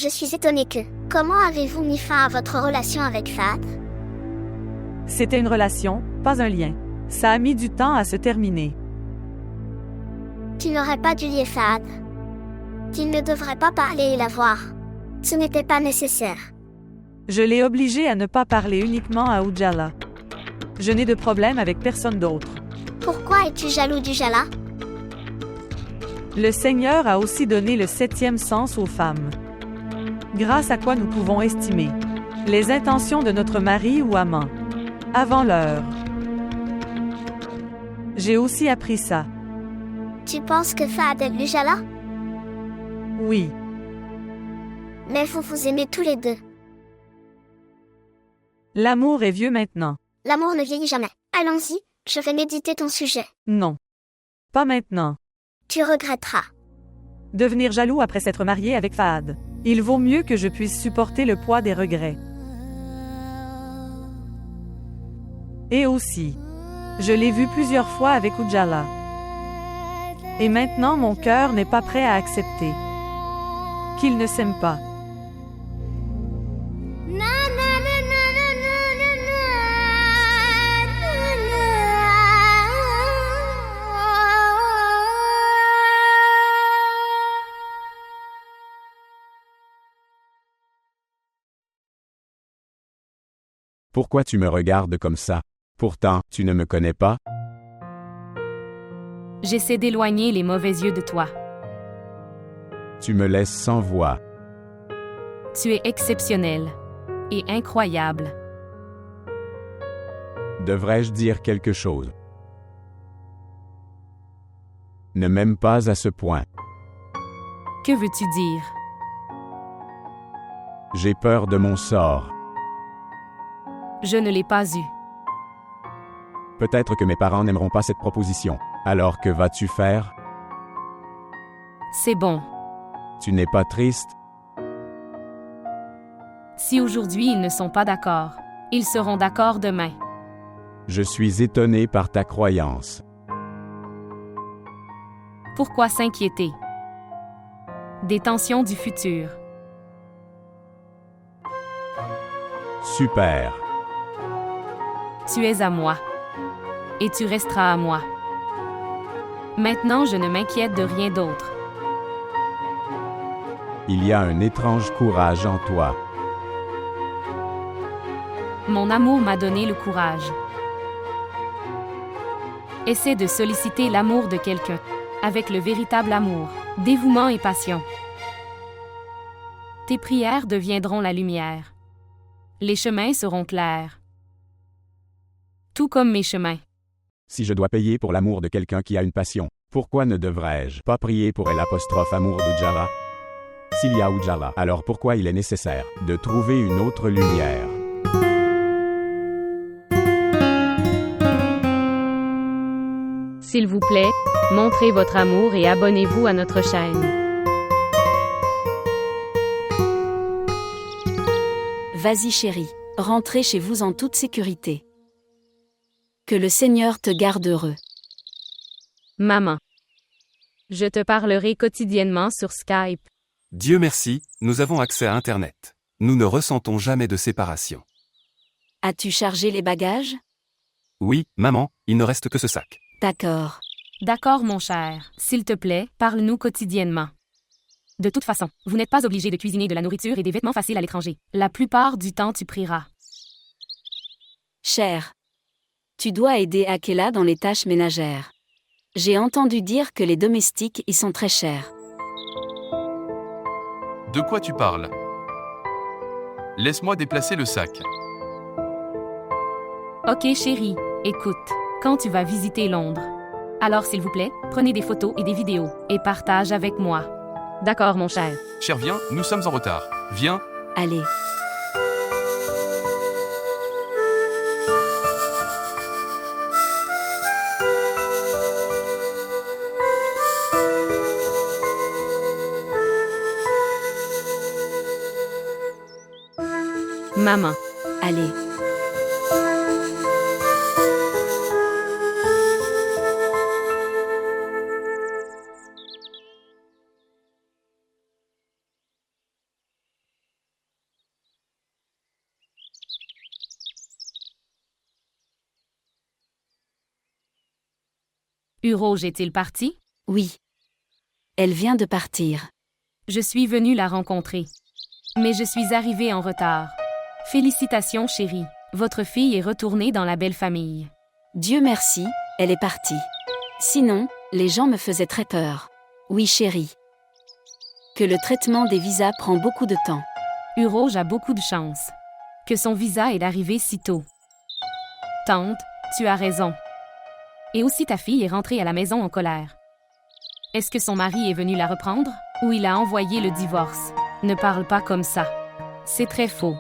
Je suis étonnée que... Comment avez-vous mis fin à votre relation avec Fahad? C'était une relation, pas un lien. Ça a mis du temps à se terminer. Tu n'aurais pas dû lier Fahad. Tu ne devrais pas parler et la voir. Ce n'était pas nécessaire. Je l'ai obligé à ne pas parler uniquement à Ujala. Je n'ai de problème avec personne d'autre. Pourquoi es-tu jaloux d'Ujala? Le Seigneur a aussi donné le 7e sens aux femmes. Grâce à quoi nous pouvons estimer les intentions de notre mari ou amant avant l'heure. J'ai aussi appris ça. Tu penses que Fahad aime Ujala? Oui. Mais vous vous aimez tous les deux. L'amour est vieux maintenant. L'amour ne vieillit jamais. Allons-y, je vais méditer ton sujet. Non. Pas maintenant. Tu regretteras. Devenir jaloux après s'être marié avec Fahad. Il vaut mieux que je puisse supporter le poids des regrets. Et aussi, je l'ai vu plusieurs fois avec Ujala. Et maintenant mon cœur n'est pas prêt à accepter qu'il ne s'aime pas. Pourquoi tu me regardes comme ça? Pourtant, tu ne me connais pas? J'essaie d'éloigner les mauvais yeux de toi. Tu me laisses sans voix. Tu es exceptionnel et incroyable. Devrais-je dire quelque chose? Ne m'aime pas à ce point. Que veux-tu dire? J'ai peur de mon sort. Je ne l'ai pas eu. Peut-être que mes parents n'aimeront pas cette proposition. Alors que vas-tu faire? C'est bon. Tu n'es pas triste? Si aujourd'hui ils ne sont pas d'accord, ils seront d'accord demain. Je suis étonné par ta croyance. Pourquoi s'inquiéter? Des tensions du futur. Super. Tu es à moi. Et tu resteras à moi. Maintenant, je ne m'inquiète de rien d'autre. Il y a un étrange courage en toi. Mon amour m'a donné le courage. Essaie de solliciter l'amour de quelqu'un, avec le véritable amour, dévouement et passion. Tes prières deviendront la lumière. Les chemins seront clairs. Tout comme mes chemins. Si je dois payer pour l'amour de quelqu'un qui a une passion, pourquoi ne devrais-je pas prier pour l'amour d'Ujala? S'il y a Ujala, alors pourquoi il est nécessaire de trouver une autre lumière? S'il vous plaît, montrez votre amour et abonnez-vous à notre chaîne. Vas-y chérie, rentrez chez vous en toute sécurité. Que le Seigneur te garde heureux. Maman. Je te parlerai quotidiennement sur Skype. Dieu merci, nous avons accès à Internet. Nous ne ressentons jamais de séparation. As-tu chargé les bagages? Oui, maman, il ne reste que ce sac. D'accord. D'accord, mon cher. S'il te plaît, parle-nous quotidiennement. De toute façon, vous n'êtes pas obligé de cuisiner de la nourriture et des vêtements faciles à l'étranger. La plupart du temps, tu prieras. Cher. Tu dois aider Akela dans les tâches ménagères. J'ai entendu dire que les domestiques y sont très chers. De quoi tu parles? Laisse-moi déplacer le sac. Ok chérie, écoute, quand tu vas visiter Londres. Alors s'il vous plaît, prenez des photos et des vidéos, et partage avec moi. D'accord mon cher. Cher, viens, nous sommes en retard. Viens. Allez. Maman. Allez. Urouge est-il parti? Oui. Elle vient de partir. Je suis venue la rencontrer. Mais je suis arrivée en retard. Félicitations, chérie. Votre fille est retournée dans la belle famille. Dieu merci, elle est partie. Sinon, les gens me faisaient très peur. Oui, chérie. Que le traitement des visas prend beaucoup de temps. Urouge a beaucoup de chance. Que son visa est arrivé si tôt. Tante, tu as raison. Et aussi ta fille est rentrée à la maison en colère. Est-ce que son mari est venu la reprendre? Ou il a envoyé le divorce? Ne parle pas comme ça. C'est très faux.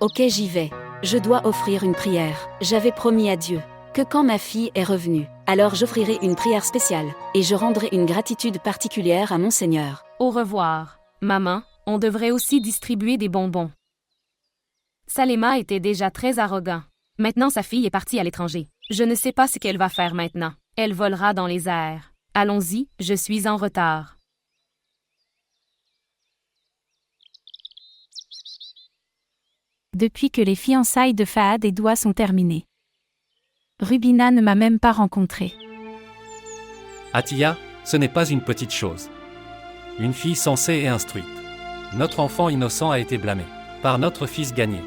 Ok, j'y vais. Je dois offrir une prière. J'avais promis à Dieu que quand ma fille est revenue, alors j'offrirai une prière spéciale, et je rendrai une gratitude particulière à mon Seigneur. Au revoir. Maman, on devrait aussi distribuer des bonbons. Salema était déjà très arrogant. Maintenant sa fille est partie à l'étranger. Je ne sais pas ce qu'elle va faire maintenant. Elle volera dans les airs. Allons-y, je suis en retard. Depuis que les fiançailles de Fahad et Doua sont terminées. Rubina ne m'a même pas rencontrée. Atiya, ce n'est pas une petite chose. Une fille sensée et instruite. Notre enfant innocent a été blâmé par notre fils gagné.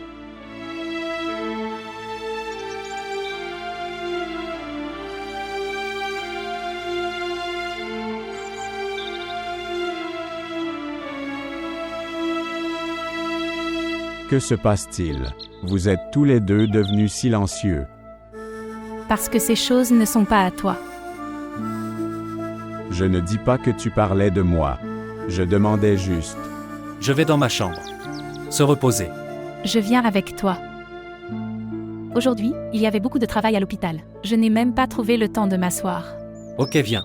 Que se passe-t-il? Vous êtes tous les deux devenus silencieux. Parce que ces choses ne sont pas à toi. Je ne dis pas que tu parlais de moi. Je demandais juste. Je vais dans ma chambre. Se reposer. Je viens avec toi. Aujourd'hui, il y avait beaucoup de travail à l'hôpital. Je n'ai même pas trouvé le temps de m'asseoir. Ok, viens.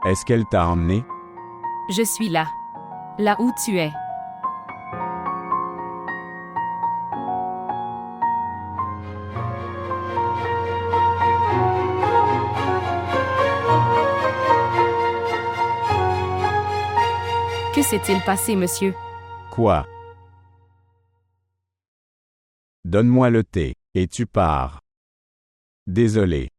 Est-ce qu'elle t'a emmené? Je suis là. Là où tu es. Que s'est-il passé, monsieur? Quoi? Donne-moi le thé, et tu pars. Désolé.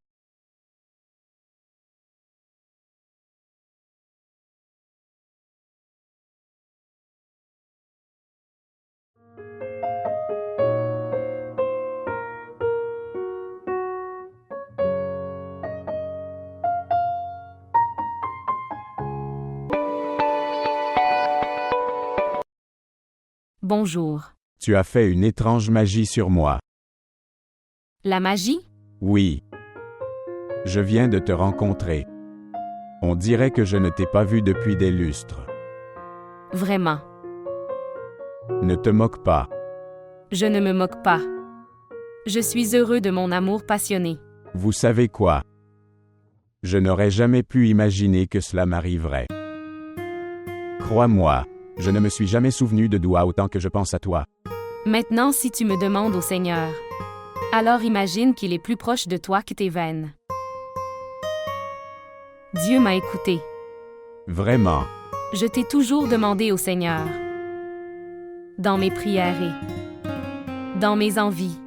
Bonjour. Tu as fait une étrange magie sur moi. La magie? Oui. Je viens de te rencontrer. On dirait que je ne t'ai pas vu depuis des lustres. Vraiment. Ne te moque pas. Je ne me moque pas. Je suis heureux de mon amour passionné. Vous savez quoi? Je n'aurais jamais pu imaginer que cela m'arriverait. Crois-moi, je ne me suis jamais souvenu de Doua autant que je pense à toi. Maintenant, si tu me demandes au Seigneur, alors imagine qu'il est plus proche de toi que tes veines. Dieu m'a écouté. Vraiment. Je t'ai toujours demandé au Seigneur. Dans mes prières et dans mes envies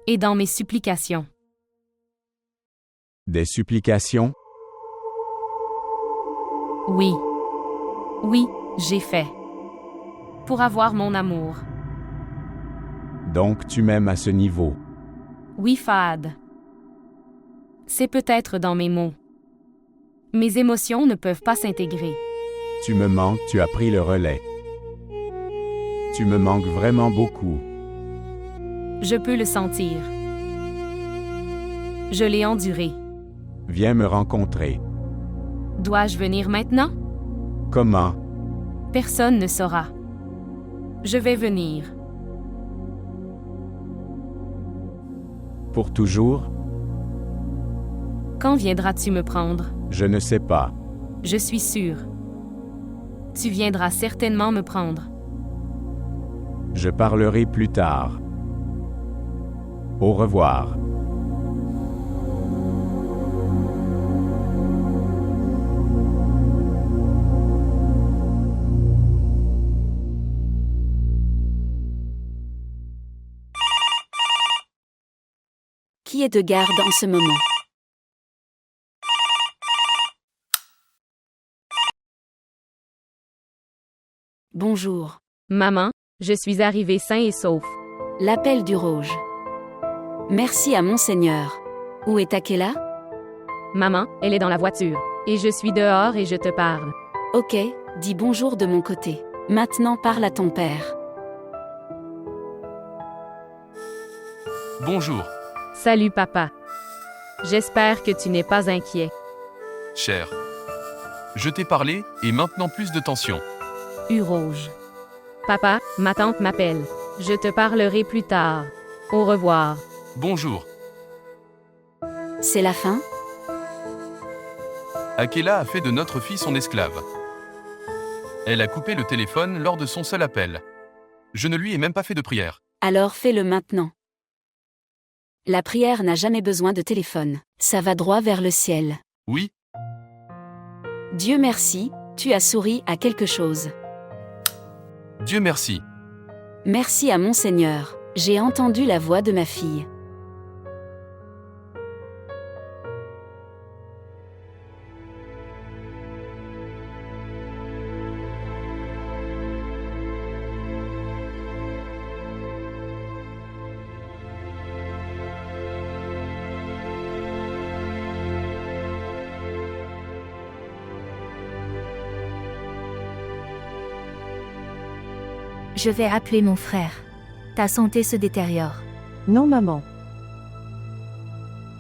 et dans mes supplications. Des supplications? Oui. Oui, j'ai fait. Pour avoir mon amour. Donc tu m'aimes à ce niveau. Oui, Fahad. C'est peut-être dans mes mots. Mes émotions ne peuvent pas s'intégrer. Tu me manques, tu as pris le relais. Tu me manques vraiment beaucoup. Je peux le sentir. Je l'ai enduré. Viens me rencontrer. Dois-je venir maintenant? Comment? Personne ne saura. Je vais venir. Pour toujours? Quand viendras-tu me prendre? Je ne sais pas. Je suis sûre. Tu viendras certainement me prendre. Je parlerai plus tard. Au revoir. Qui est de garde en ce moment? Bonjour. Maman, je suis arrivé sain et sauf. L'appel du Rouge. Merci à mon Seigneur. Où est Akela? Maman, elle est dans la voiture. Et je suis dehors et je te parle. Ok, dis bonjour de mon côté. Maintenant parle à ton père. Bonjour, Salut papa. J'espère que tu n'es pas inquiet. cher. Je t'ai parlé, et maintenant plus de tension. Rouge. Papa, ma tante m'appelle. Je te parlerai plus tard. Au revoir. Bonjour. C'est la fin? Akela a fait de notre fille son esclave. Elle a coupé le téléphone lors de son seul appel. Je ne lui ai même pas fait de prière. Alors fais-le maintenant. La prière n'a jamais besoin de téléphone. Ça va droit vers le ciel. Oui, Dieu merci, tu as souri à quelque chose. Dieu merci. Merci à mon Seigneur. J'ai entendu la voix de ma fille. Je vais appeler mon frère. Ta santé se détériore. Non, maman.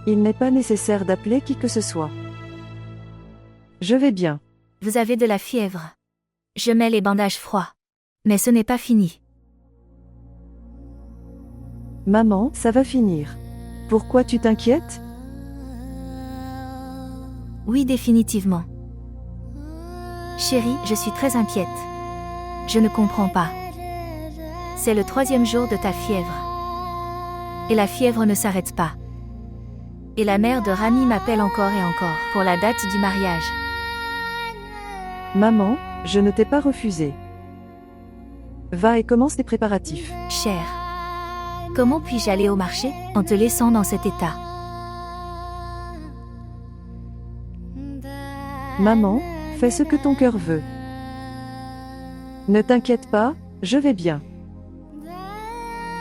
Il n'est pas nécessaire d'appeler qui que ce soit. Je vais bien. Vous avez de la fièvre. Je mets les bandages froids. Mais ce n'est pas fini. Maman, ça va finir. Pourquoi tu t'inquiètes? Oui, définitivement. Chérie, je suis très inquiète. Je ne comprends pas. C'est le 3e jour de ta fièvre. Et la fièvre ne s'arrête pas. Et la mère de Rami m'appelle encore et encore pour la date du mariage. Maman, je ne t'ai pas refusé. Va et commence tes préparatifs. Cher. Comment puis-je aller au marché en te laissant dans cet état? Maman, fais ce que ton cœur veut. Ne t'inquiète pas, je vais bien.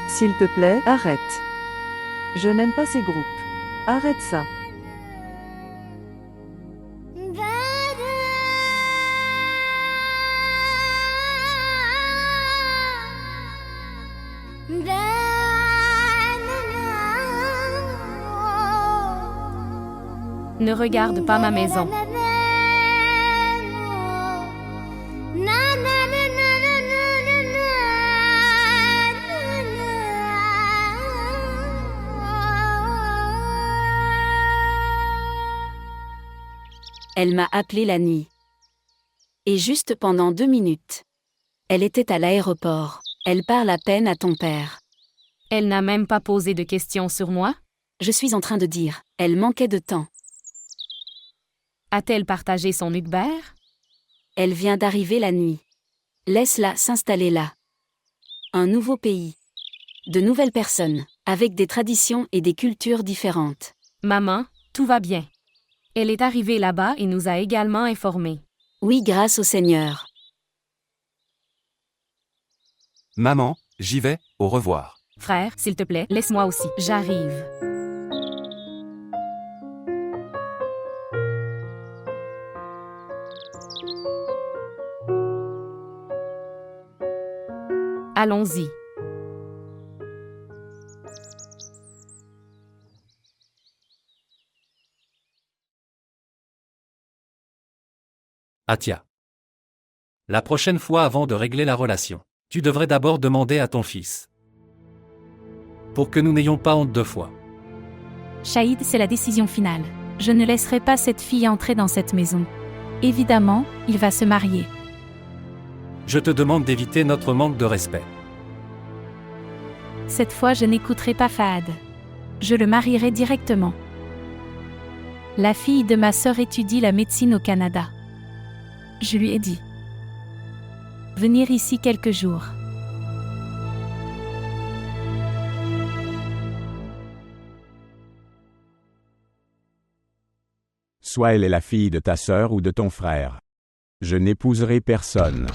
S'il te plaît, arrête. Je n'aime pas ces groupes. Arrête ça. Ne regarde pas ma maison. Elle m'a appelé la nuit. Et juste pendant 2 minutes. Elle était à l'aéroport. Elle parle à peine à ton père. Elle n'a même pas posé de questions sur moi? Je suis en train de dire, elle manquait de temps. A-t-elle partagé son Uber? Elle vient d'arriver la nuit. Laisse-la s'installer là. Un nouveau pays. De nouvelles personnes, avec des traditions et des cultures différentes. Maman, tout va bien. Elle est arrivée là-bas et nous a également informés. Oui, grâce au Seigneur. Maman, j'y vais, au revoir. Frère, s'il te plaît, laisse-moi aussi. J'arrive. Allons-y. Atia. La prochaine fois avant de régler la relation, tu devrais d'abord demander à ton fils. Pour que nous n'ayons pas honte 2 fois. Shahid, c'est la décision finale. Je ne laisserai pas cette fille entrer dans cette maison. Évidemment, il va se marier. Je te demande d'éviter notre manque de respect. Cette fois, je n'écouterai pas Fahad. Je le marierai directement. La fille de ma sœur étudie la médecine au Canada. Je lui ai dit. Venir ici quelques jours. Soit elle est la fille de ta sœur ou de ton frère. Je n'épouserai personne.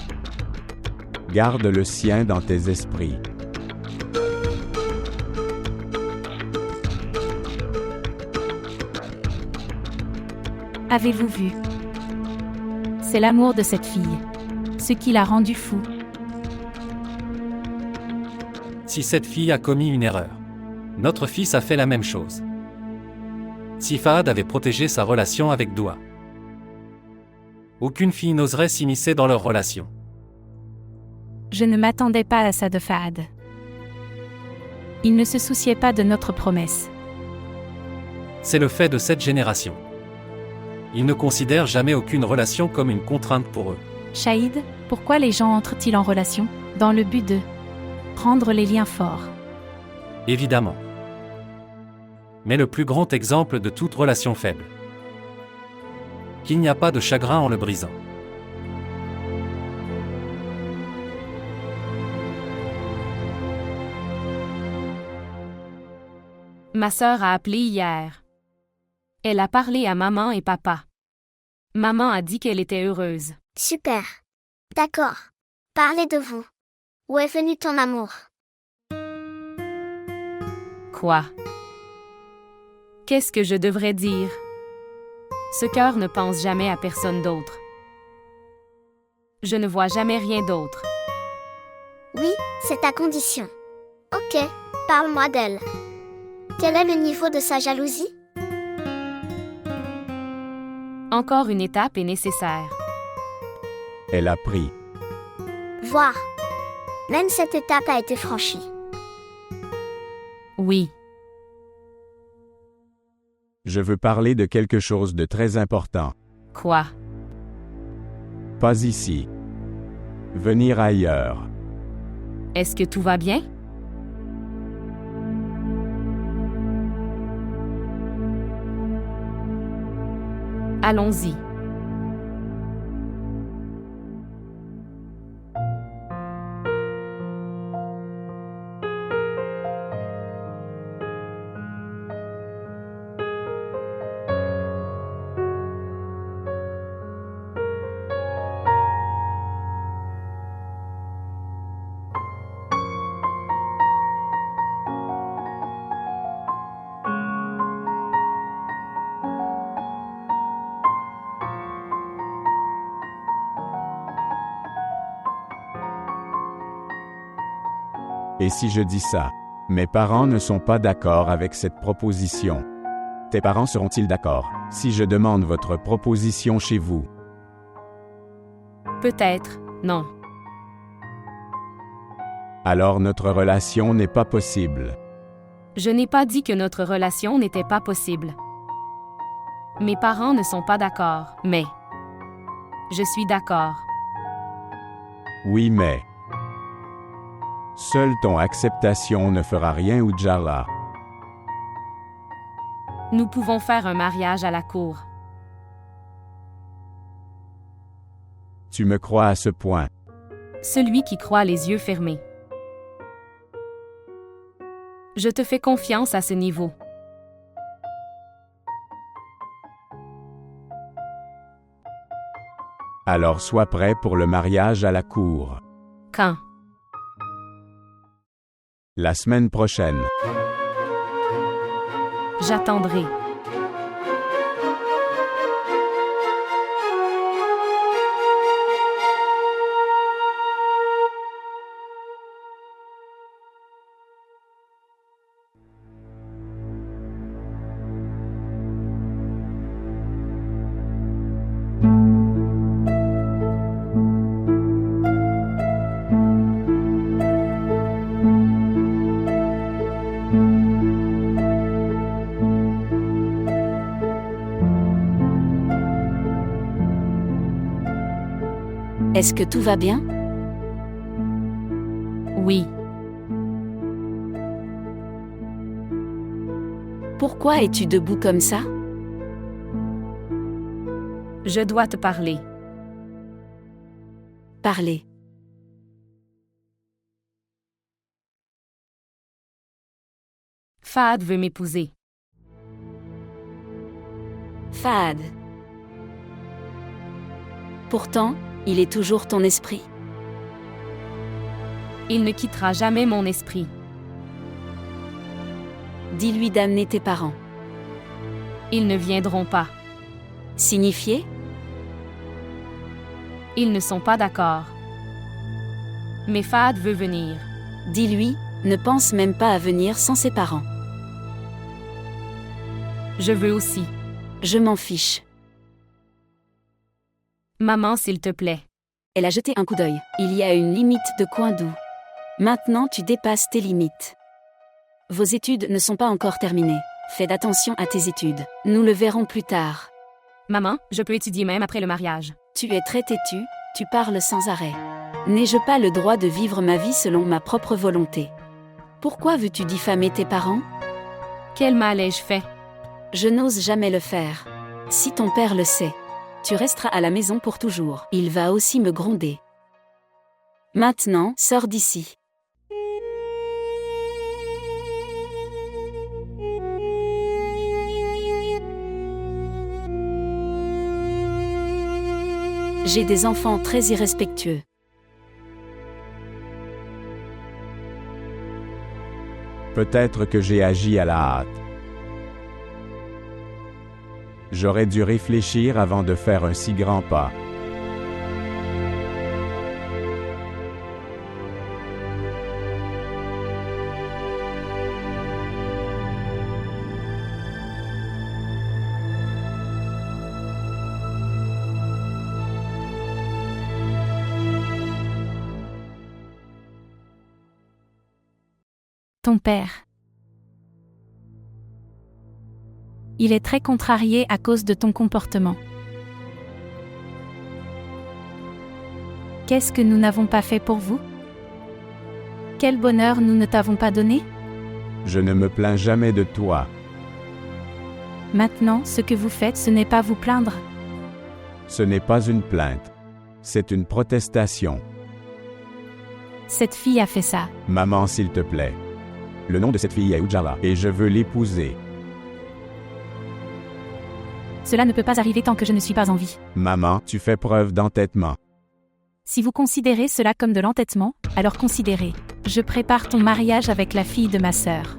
Garde le sien dans tes esprits. Avez-vous vu? C'est l'amour de cette fille. Ce qui l'a rendu fou. Si cette fille a commis une erreur, notre fils a fait la même chose. Si Fahad avait protégé sa relation avec Doua, aucune fille n'oserait s'immiscer dans leur relation. Je ne m'attendais pas à ça de Fahad. Il ne se souciait pas de notre promesse. C'est le fait de cette génération. Ils ne considèrent jamais aucune relation comme une contrainte pour eux. Shahid, pourquoi les gens entrent-ils en relation? Dans le but de rendre les liens forts. Évidemment. Mais le plus grand exemple de toute relation faible. Qu'il n'y a pas de chagrin en le brisant. Ma sœur a appelé hier. Elle a parlé à maman et papa. Maman a dit qu'elle était heureuse. Super. D'accord. Parlez de vous. Où est venu ton amour? Quoi? Qu'est-ce que je devrais dire? Ce cœur ne pense jamais à personne d'autre. Je ne vois jamais rien d'autre. Oui, c'est ta condition. Ok, parle-moi d'elle. Quel est le niveau de sa jalousie? Encore une étape est nécessaire. Elle a pris. Voir. Même cette étape a été franchie. Oui. Je veux parler de quelque chose de très important. Quoi? Pas ici. Venir ailleurs. Est-ce que tout va bien? Allons-y. Et si je dis ça? Mes parents ne sont pas d'accord avec cette proposition. Tes parents seront-ils d'accord si je demande votre proposition chez vous? Peut-être, non. Alors notre relation n'est pas possible. Je n'ai pas dit que notre relation n'était pas possible. Mes parents ne sont pas d'accord, mais je suis d'accord. Oui, mais seule ton acceptation ne fera rien, Ujjala. Nous pouvons faire un mariage à la cour. Tu me crois à ce point? Celui qui croit les yeux fermés. Je te fais confiance à ce niveau. Alors sois prêt pour le mariage à la cour. Quand? La semaine prochaine. J'attendrai. Est-ce que tout va bien? Oui. Pourquoi es-tu debout comme ça? Je dois te parler. Parlez. Fahad veut m'épouser. Fahad. Pourtant, il est toujours ton esprit. Il ne quittera jamais mon esprit. Dis-lui d'amener tes parents. Ils ne viendront pas. Signifié? Ils ne sont pas d'accord. Mais Fahad veut venir. Dis-lui, ne pense même pas à venir sans ses parents. Je veux aussi. Je m'en fiche. Maman, s'il te plaît. Elle a jeté un coup d'œil. Il y a une limite de coin doux. Maintenant, tu dépasses tes limites. Vos études ne sont pas encore terminées. Fais attention à tes études. Nous le verrons plus tard. Maman, je peux étudier même après le mariage. Tu es très têtu, tu parles sans arrêt. N'ai-je pas le droit de vivre ma vie selon ma propre volonté? Pourquoi veux-tu diffamer tes parents? Quel mal ai-je fait? Je n'ose jamais le faire. Si ton père le sait, tu resteras à la maison pour toujours. Il va aussi me gronder. Maintenant, sors d'ici. J'ai des enfants très irrespectueux. Peut-être que j'ai agi à la hâte. J'aurais dû réfléchir avant de faire un si grand pas. Ton père. Il est très contrarié à cause de ton comportement. Qu'est-ce que nous n'avons pas fait pour vous? Quel bonheur nous ne t'avons pas donné? Je ne me plains jamais de toi. Maintenant, ce que vous faites, ce n'est pas vous plaindre. Ce n'est pas une plainte. C'est une protestation. Cette fille a fait ça. Maman, s'il te plaît. Le nom de cette fille est Ujjala, et je veux l'épouser. Cela ne peut pas arriver tant que je ne suis pas en vie. Maman, tu fais preuve d'entêtement. Si vous considérez cela comme de l'entêtement, alors considérez. Je prépare ton mariage avec la fille de ma sœur.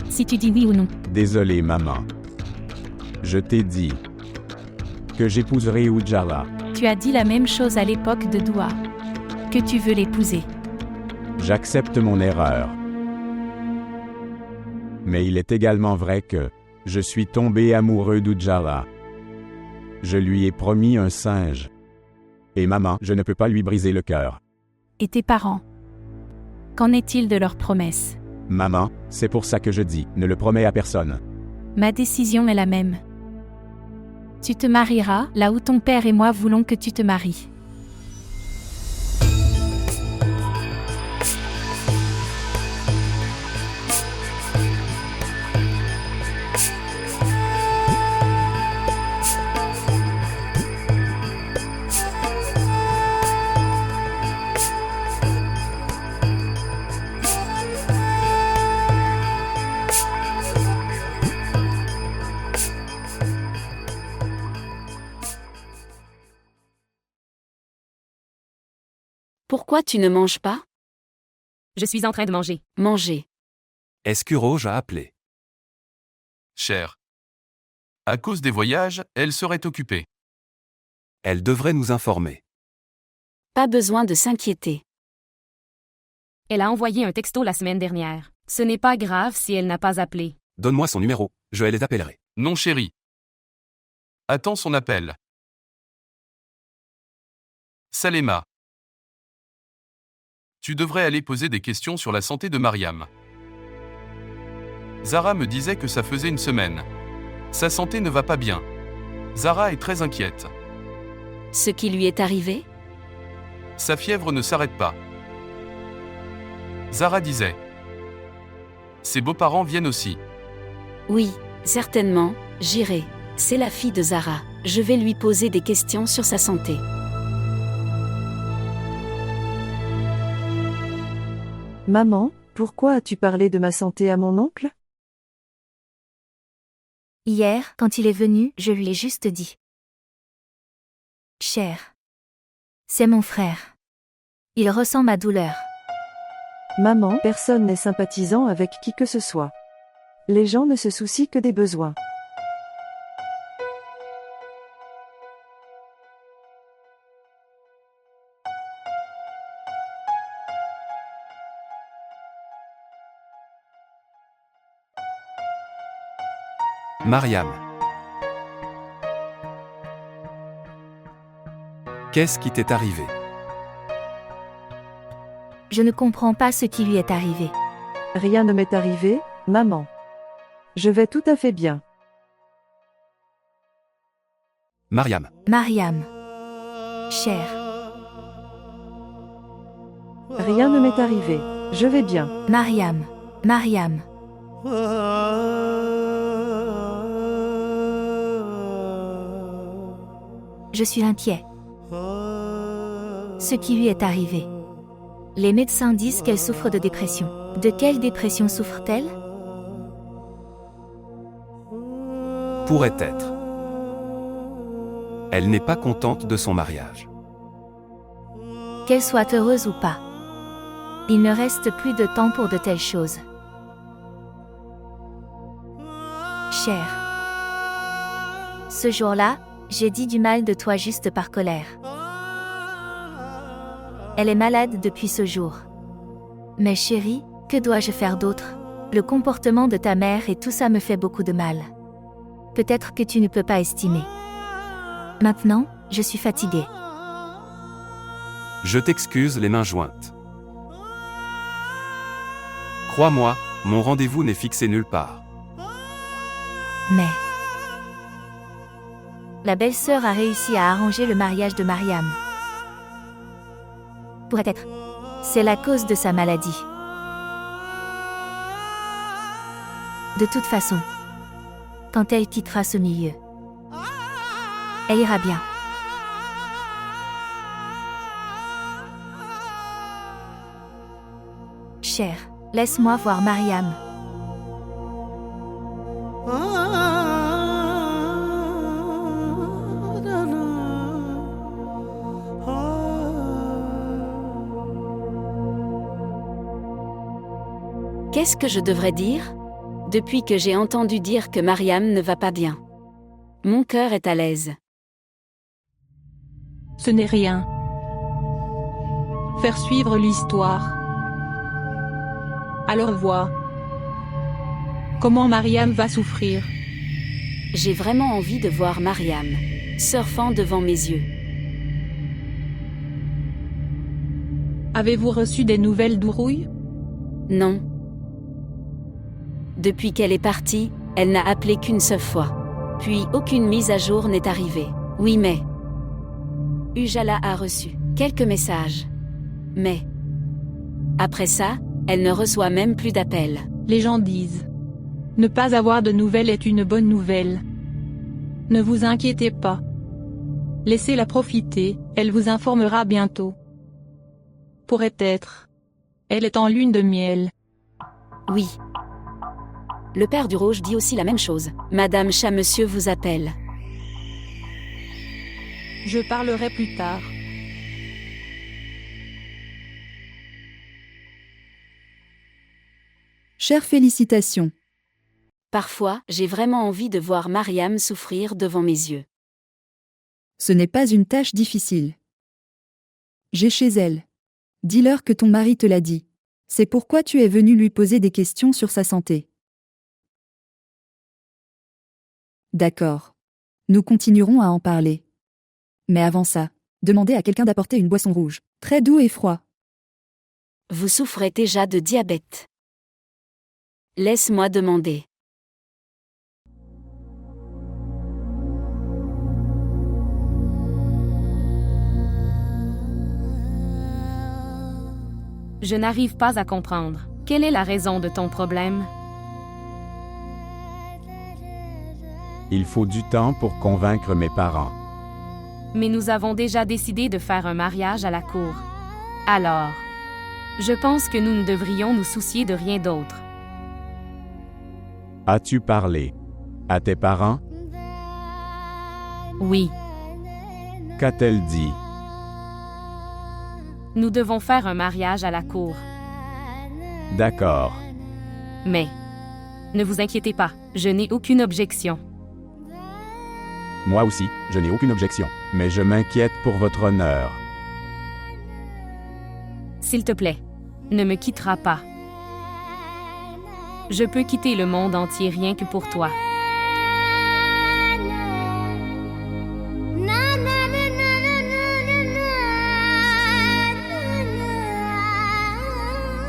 Si tu dis oui ou non. Désolé, maman. Je t'ai dit que j'épouserai Ujjala. Tu as dit la même chose à l'époque de Doua. Que tu veux l'épouser. J'accepte mon erreur. Mais il est également vrai que je suis tombé amoureux d'Ujjala. Je lui ai promis un singe. Et maman, je ne peux pas lui briser le cœur. Et tes parents? Qu'en est-il de leurs promesses? Maman, c'est pour ça que je dis, ne le promets à personne. Ma décision est la même. Tu te marieras là où ton père et moi voulons que tu te maries. Pourquoi tu ne manges pas? Je suis en train de manger. Manger. Est-ce que Roge a appelé? Cher. À cause des voyages, elle serait occupée. Elle devrait nous informer. Pas besoin de s'inquiéter. Elle a envoyé un texto la semaine dernière. Ce n'est pas grave si elle n'a pas appelé. Donne-moi son numéro, je les appellerai. Non, chérie. Attends son appel. Salema. Tu devrais aller poser des questions sur la santé de Mariam. Zara me disait que ça faisait une semaine. Sa santé ne va pas bien. Zara est très inquiète. Ce qui lui est arrivé? Sa fièvre ne s'arrête pas. Zara disait. Ses beaux-parents viennent aussi. Oui, certainement, j'irai. C'est la fille de Zara. Je vais lui poser des questions sur sa santé. Maman, pourquoi as-tu parlé de ma santé à mon oncle? Hier, quand il est venu, je lui ai juste dit. Cher. C'est mon frère. Il ressent ma douleur. Maman, personne n'est sympathisant avec qui que ce soit. Les gens ne se soucient que des besoins. Mariam. Qu'est-ce qui t'est arrivé? Je ne comprends pas ce qui lui est arrivé. Rien ne m'est arrivé, maman. Je vais tout à fait bien. Mariam. Mariam. Cher. Rien ne m'est arrivé. Je vais bien. Mariam. Mariam. Je suis inquiet. Ce qui lui est arrivé. Les médecins disent qu'elle souffre de dépression. De quelle dépression souffre-t-elle? Pourrait être. Elle n'est pas contente de son mariage. Qu'elle soit heureuse ou pas. Il ne reste plus de temps pour de telles choses. Cher. Ce jour-là, j'ai dit du mal de toi juste par colère. Elle est malade depuis ce jour. Mais chérie, que dois-je faire d'autre? Le comportement de ta mère et tout ça me fait beaucoup de mal. Peut-être que tu ne peux pas estimer. Maintenant, je suis fatiguée. Je t'excuse les mains jointes. Crois-moi, mon rendez-vous n'est fixé nulle part. Mais... La belle-sœur a réussi à arranger le mariage de Mariam. Pourrait être. C'est la cause de sa maladie. De toute façon, quand elle quittera ce milieu, elle ira bien. Cher, laisse-moi voir Mariam. Qu'est-ce que je devrais dire? Depuis que j'ai entendu dire que Mariam ne va pas bien. Mon cœur est à l'aise. Ce n'est rien. Faire suivre l'histoire. Alors vois. Comment Mariam va souffrir. J'ai vraiment envie de voir Mariam, surfant devant mes yeux. Avez-vous reçu des nouvelles d'Ourouille? Non. Depuis qu'elle est partie, elle n'a appelé qu'une seule fois. Puis aucune mise à jour n'est arrivée. Oui mais... Ujala a reçu quelques messages. Mais... Après ça, elle ne reçoit même plus d'appels. Les gens disent. Ne pas avoir de nouvelles est une bonne nouvelle. Ne vous inquiétez pas. Laissez-la profiter, elle vous informera bientôt. Pourrait être. Elle est en lune de miel. Oui. Le père du Rouge dit aussi la même chose. Madame Chat monsieur vous appelle. Je parlerai plus tard. Chères félicitations. Parfois, j'ai vraiment envie de voir Mariam souffrir devant mes yeux. Ce n'est pas une tâche difficile. J'ai chez elle. Dis-leur que ton mari te l'a dit. C'est pourquoi tu es venu lui poser des questions sur sa santé. D'accord. Nous continuerons à en parler. Mais avant ça, demandez à quelqu'un d'apporter une boisson rouge, très doux et froid. Vous souffrez déjà de diabète. Laisse-moi demander. Je n'arrive pas à comprendre. Quelle est la raison de ton problème? Il faut du temps pour convaincre mes parents. Mais nous avons déjà décidé de faire un mariage à la cour. Alors, je pense que nous ne devrions nous soucier de rien d'autre. As-tu parlé à tes parents? Oui, Qu'a-t-elle dit? nous devons faire un mariage à la cour. D'accord. Mais, ne vous inquiétez pas, je n'ai aucune objection. Moi aussi, je n'ai aucune objection, mais je m'inquiète pour votre honneur. S'il te plaît, ne me quittera pas. Je peux quitter le monde entier rien que pour toi.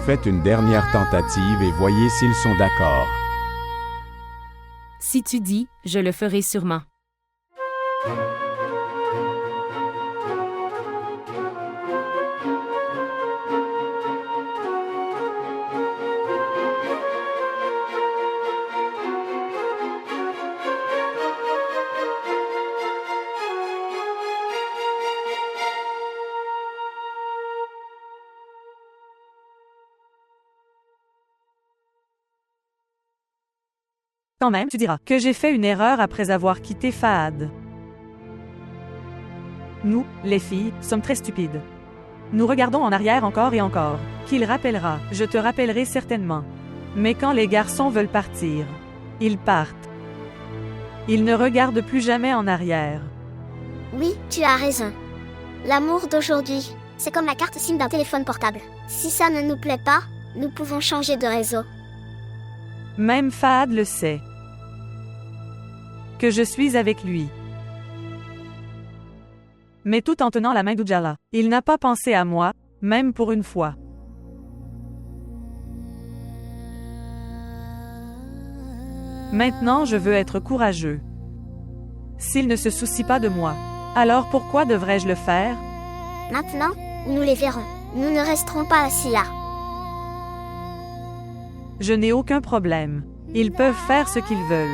Faites une dernière tentative et voyez s'ils sont d'accord. Si tu dis, je le ferai sûrement. Quand même, tu diras que j'ai fait une erreur après avoir quitté Fahad. Nous, les filles, sommes très stupides. Nous regardons en arrière encore et encore. Qu'il rappellera, je te rappellerai certainement. Mais quand les garçons veulent partir, ils partent. Ils ne regardent plus jamais en arrière. Oui, tu as raison. L'amour d'aujourd'hui, c'est comme la carte SIM d'un téléphone portable. Si ça ne nous plaît pas, nous pouvons changer de réseau. Même Fahad le sait. Que je suis avec lui. Mais tout en tenant la main d'Ujala. Il n'a pas pensé à moi, même pour une fois. Maintenant je veux être courageux. S'il ne se soucie pas de moi, alors pourquoi devrais-je le faire? Maintenant, nous les verrons. Nous ne resterons pas assis là. Je n'ai aucun problème. Ils peuvent faire ce qu'ils veulent.